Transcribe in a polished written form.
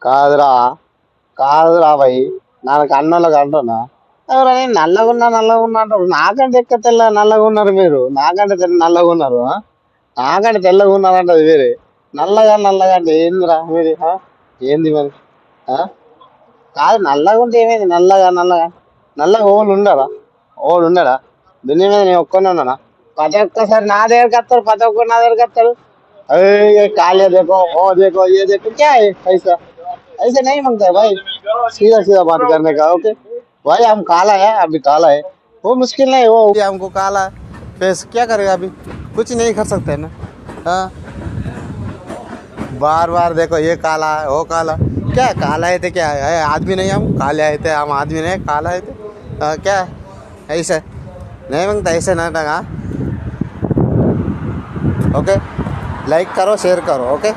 కాదురా, కాదురా భయ్, నాకు అన్నోళ్ళకి అంటున్నా. ఎవరైనా నల్లగా ఉన్నా అంటారు. నాకంటే ఎక్కువ నల్లగా ఉన్నారు మీరు. నాకంటే నల్లగా ఉన్నారు. నాకంటే తెల్లగా ఉన్నారంటే అది వేరే. నల్లగా అంటే ఏందిరా మీది? ఏంది మరి? ఆ? కాదు, నల్లగా ఉంటే ఏమైంది? నల్లగా ఓళ్ళు ఉండరా? ఓళ్ళు ఉండరా? దున్ని మీద నేను ఒక్కనే ఉన్నానా? ప్రతి ఒక్కసారి నా దగ్గరికి వస్తారు, ప్రతి ఒక్కరు నా దగ్గరికి వస్తారు. अरे ये काले देखो, ओ देखो, ये देखो, क्या है ऐसा? ऐसे नहीं मांगता है भाई, सीधा सीधा बात करने का। ओके भाई, हम काला है, अभी काला है, वो मुश्किल नहीं, वो ये हमको काला फेस क्या करेगा अभी? कुछ नहीं कर सकते ना। हाँ, बार बार देखो, ये काला है, वो काला। क्या है? काला है थे क्या है? आदमी नहीं, हम काले आए थे, हम आदमी नहीं काला है थे। क्या है ऐसे? नहीं मांगता ऐसे ना लगा। ओके, लाइक करो, शेयर करो। ओके।